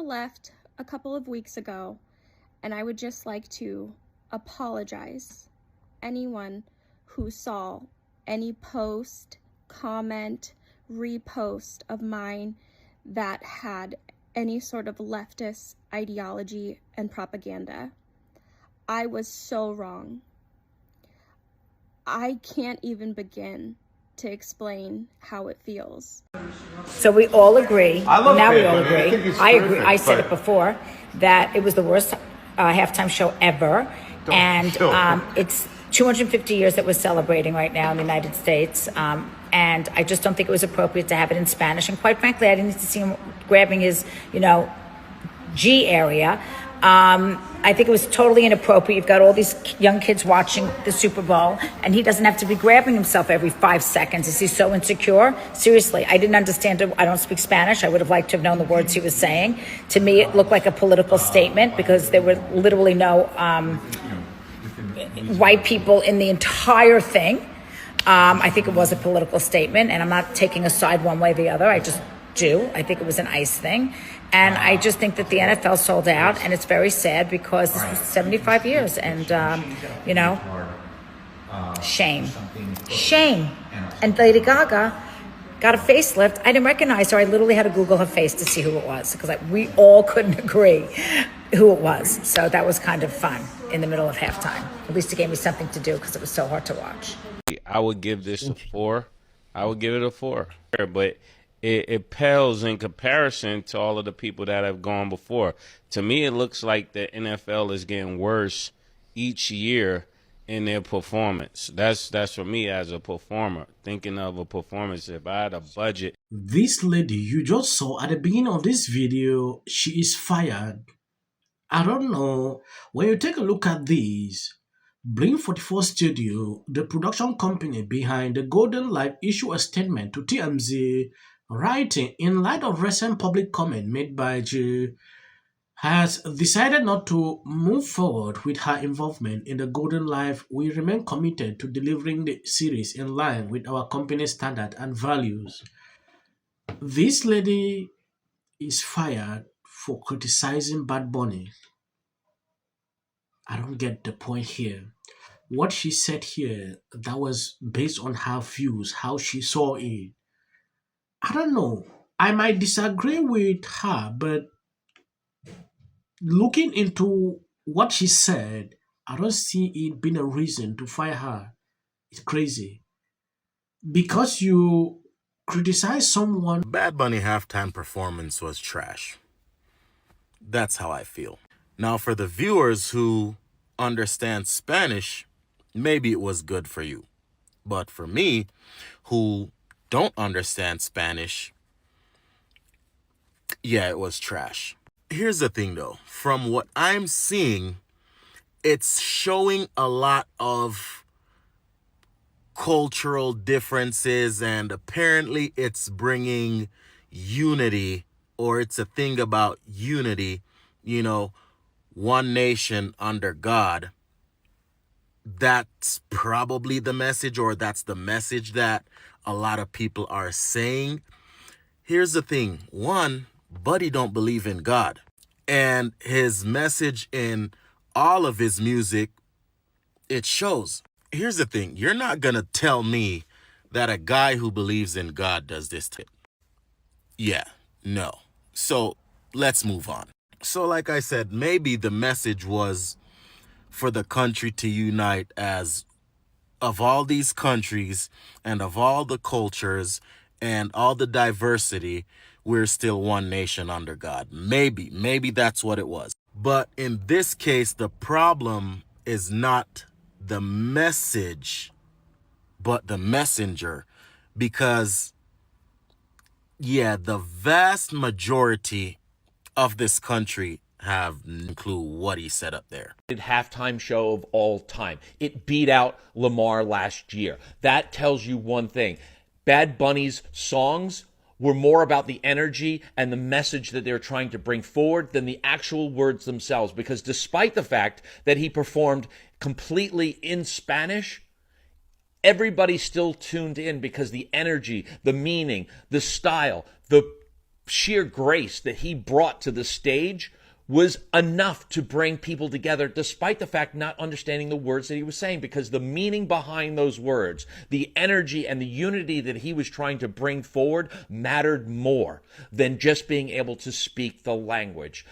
left a couple of weeks ago, and I would just like to apologize. Anyone who saw any post, comment, repost of mine that had any sort of leftist ideology and propaganda. I was so wrong. I can't even begin to explain how it feels. So we all agree. We all agree. I agree. I said it before that it was the worst halftime show ever, and it's 250 years that we're celebrating right now in the United States. And I just don't think it was appropriate to have it in Spanish. And quite frankly, I didn't need to see him grabbing his, G area. I think it was totally inappropriate. You've got all these young kids watching the Super Bowl, and he doesn't have to be grabbing himself every 5 seconds. Is he so insecure? Seriously, I didn't understand it. I don't speak Spanish. I would have liked to have known the words he was saying. To me, it looked like a political statement because there were literally no white people in the entire thing. I think it was a political statement, and I'm not taking a side one way or the other. I just do. I think it was an ICE thing. And I just think that the NFL sold out, and it's very sad because this was 75 years. And, shame. Shame. And Lady Gaga got a facelift. I didn't recognize her. I literally had to Google her face to see who it was because we all couldn't agree who it was. So that was kind of fun in the middle of halftime. At least it gave me something to do because it was so hard to watch. I would give this a 4. I would give it a 4. But it pales in comparison to all of the people that have gone before. To me, it looks like the NFL is getting worse each year in their performance. That's for me as a performer. Thinking of a performance, if I had a budget. This lady you just saw at the beginning of this video, she is fired. I don't know. When you take a look at these, Blink 44 Studio, the production company behind the Golden Life, issue a statement to TMZ, writing, in light of recent public comment made by Jill, has decided not to move forward with her involvement in the Golden Life. We remain committed to delivering the series in line with our company standard and values. This lady is fired for criticizing Bad Bunny. I don't get the point here. What she said here, that was based on her views, how she saw it. I don't know. I might disagree with her, but looking into what she said, I don't see it being a reason to fire her. It's crazy. Because you criticize someone. Bad Bunny halftime performance was trash. That's how I feel. Now, for the viewers who understand Spanish, maybe it was good for you. But for me, who don't understand Spanish, yeah, it was trash. Here's the thing though, from what I'm seeing, it's showing a lot of cultural differences, and apparently it's bringing unity, or it's a thing about unity, one nation under God. That's probably the message, or that's the message that a lot of people are saying. Here's the thing. One, Buddy don't believe in God. And his message in all of his music, it shows. Here's the thing. You're not going to tell me that a guy who believes in God does this to him. Yeah, no. So let's move on. So like I said, maybe the message was for the country to unite, as of all these countries and of all the cultures and all the diversity, we're still one nation under God. Maybe that's what it was. But in this case, the problem is not the message, but the messenger. Because, yeah, the vast majority of this country have no clue what he said up there. Halftime show of all time. It beat out Lamar last year. That tells you one thing. Bad Bunny's songs were more about the energy and the message that they're trying to bring forward than the actual words themselves. Because despite the fact that he performed completely in Spanish, everybody still tuned in because the energy, the meaning, the style, the sheer grace that he brought to the stage was enough to bring people together, despite the fact not understanding the words that he was saying, because the meaning behind those words, the energy and the unity that he was trying to bring forward mattered more than just being able to speak the language.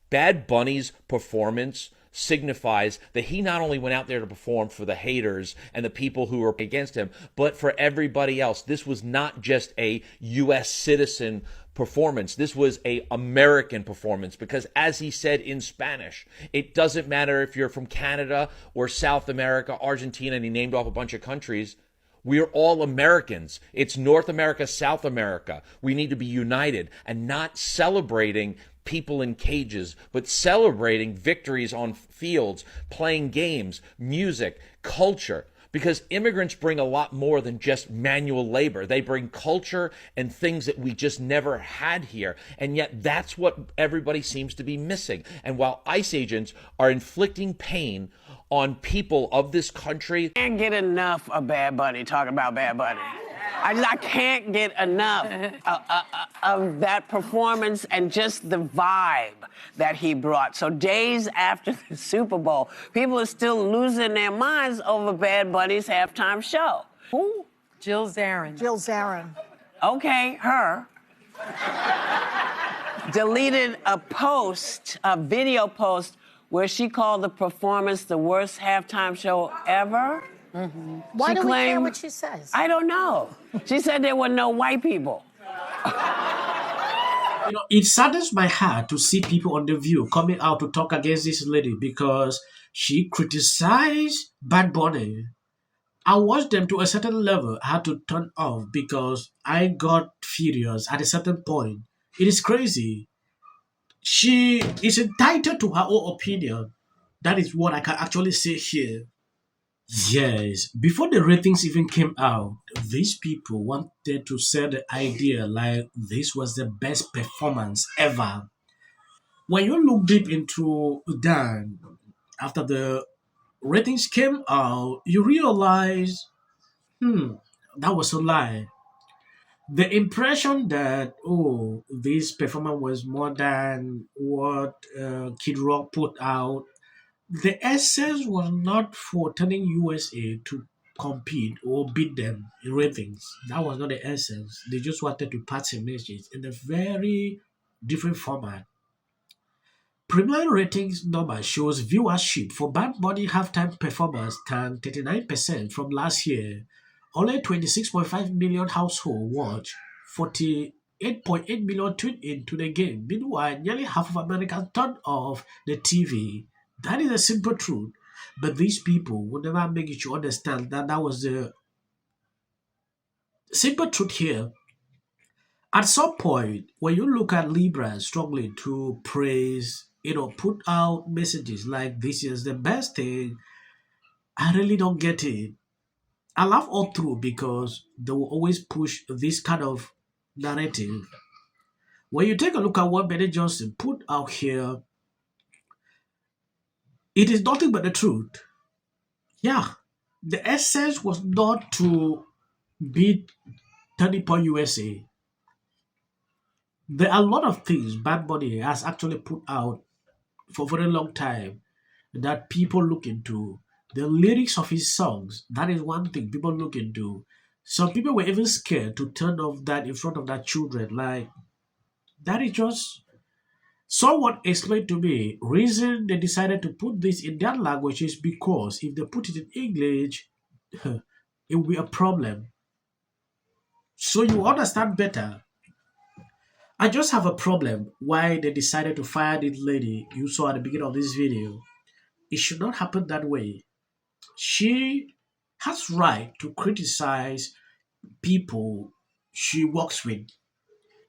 Bad Bunny's performance signifies that he not only went out there to perform for the haters and the people who were against him, but for everybody else. This was not just a U.S. citizen performance. This was a American performance, because as he said in Spanish, it doesn't matter if you're from Canada or South America, Argentina, and he named off a bunch of countries. We're all Americans. It's North America, South America. We need to be united and not celebrating people in cages, but celebrating victories on fields, playing games, music, culture. Because immigrants bring a lot more than just manual labor. They bring culture and things that we just never had here. And yet that's what everybody seems to be missing. And while ICE agents are inflicting pain on people of this country, I can't get enough of Bad Bunny, talking about Bad Bunny. I can't get enough of that performance and just the vibe that he brought. So days after the Super Bowl, people are still losing their minds over Bad Bunny's halftime show. Who? Jill Zarin. Jill Zarin. Okay, her. Deleted a post, a video post, where she called the performance the worst halftime show ever. Mm-hmm. Why do we care what she says? I don't know. She said there were no white people. You know, it saddens my heart to see people on The View coming out to talk against this lady because she criticized Bad Bunny. I watched them to a certain level. I had to turn off because I got furious at a certain point. It is crazy. She is entitled to her own opinion. That is what I can actually say here. Yes, before the ratings even came out, these people wanted to sell the idea like this was the best performance ever. When you look deep into that, after the ratings came out, you realize, that was a lie. The impression that, oh, this performance was more than what Kid Rock put out, the essence was not for telling USA to compete or beat them in ratings. That was not the essence. They just wanted to pass a message in a very different format. Preliminary ratings number shows viewership for Bad Bunny halftime performance tanked 39% from last year. Only 26.5 million households watch, 48.8 million tuned into the game. Meanwhile, nearly half of Americans turned off the TV. That is a simple truth. But these people will never make you to understand that that was the simple truth here. At some point, when you look at Libras struggling to praise, put out messages like this is the best thing, I really don't get it. I laugh all through because they will always push this kind of narrative. When you take a look at what Benny Johnson put out here, it is nothing but the truth. Yeah, the essence was not to beat 30 Point USA. There are a lot of things Bad Bunny has actually put out for a very long time that people look into. The lyrics of his songs, that is one thing people look into. Some people were even scared to turn off that in front of their children. Like, that is just... Someone explained to me, reason they decided to put this in their language is because if they put it in English, it will be a problem. So you understand better. I just have a problem why they decided to fire this lady you saw at the beginning of this video. It should not happen that way. She has right to criticize people she works with.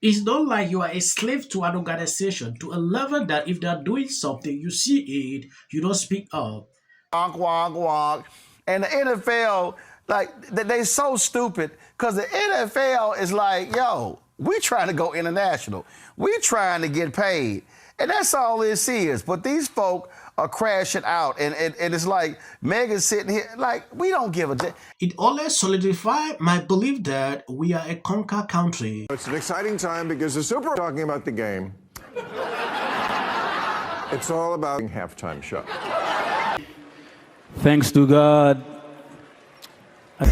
It's not like you are a slave to an organization to a level that if they're doing something, you see it, you don't speak up. Wonk, wonk, wonk. And the NFL, like, they so stupid because the NFL is like, yo, we trying to go international. We trying to get paid. And that's all this is. But these folk are crashing out. And it's like Megan's sitting here, like, we don't give a damn. It always solidifies my belief that we are a conquer country. It's an exciting time because the Super talking about the game. It's all about halftime show. Thanks to God. And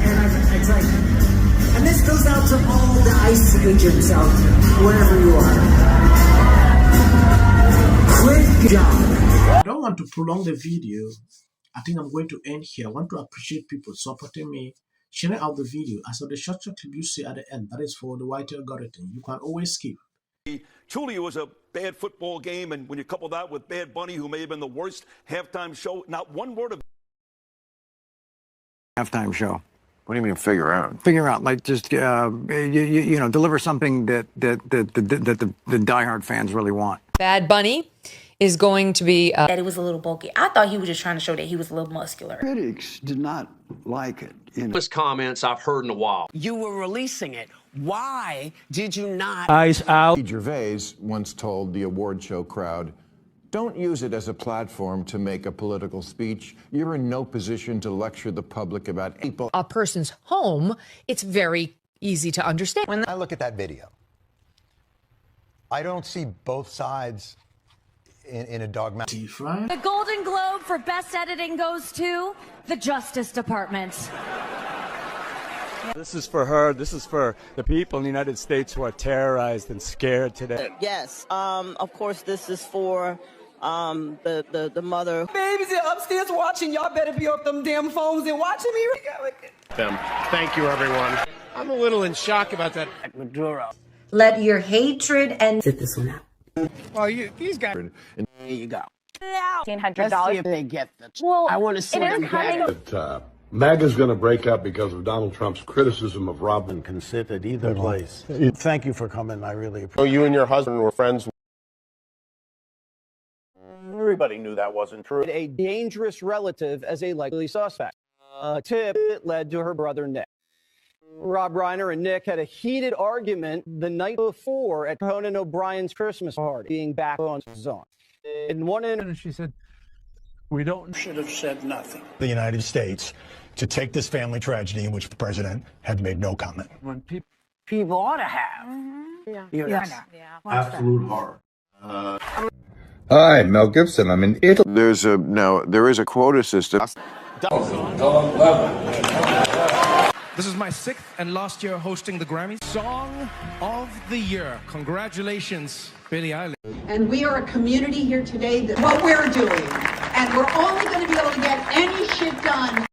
this goes out to all the ICE agents out there, wherever you are. Great job. I don't want to prolong the video. I think I'm going to end here. I want to appreciate people supporting me, sharing out the video. As for the short clip you see at the end, that is for the white algorithm. You can always skip. Truly, it was a bad football game, and when you couple that with Bad Bunny, who may have been the worst halftime show, not one word of halftime show. What do you mean figure out? Figure out, like, just you know, deliver something that the diehard fans really want. Bad Bunny is going to be that it was a little bulky. I thought he was just trying to show that he was a little muscular. Critics did not like it. Comments I've heard in a while. You were releasing it. Why did you not? Eyes out. Gervais once told the award show crowd, don't use it as a platform to make a political speech. You're in no position to lecture the public about people. A person's home, it's very easy to understand. When I look at that video, I don't see both sides in a dogmatic. The Golden Globe for Best Editing goes to the Justice Department. This is for her. This is for the people in the United States who are terrorized and scared today. Yes. Of course, this is for the mother. Babies are upstairs watching. Y'all better be off them damn phones and watching me. Thank you, everyone. I'm a little in shock about that. Maduro. Let your hatred and sit this one out. Well, these guys. Here you go. $1,500. Let's see if they get the. Well, I want to see them get it. MAGA's going to break up because of Donald Trump's criticism of Robin. Can sit at either place. Thank you for coming. I really appreciate it. So you and your husband were friends? Everybody knew that wasn't true. A dangerous relative as a likely suspect. A tip that led to her brother Nick. Rob Reiner and Nick had a heated argument the night before at Conan O'Brien's Christmas party, being back on his own. In one interview, she said, We should have said nothing. The United States to take this family tragedy in which the president had made no comment. When people ought to have. Absolute horror. Hi, Mel Gibson. I'm in Italy. There is a quota system. This is my 6th and last year hosting the Grammys. Song of the Year. Congratulations, Billie Eilish. And we are a community here today that what we're doing, and we're only going to be able to get any shit done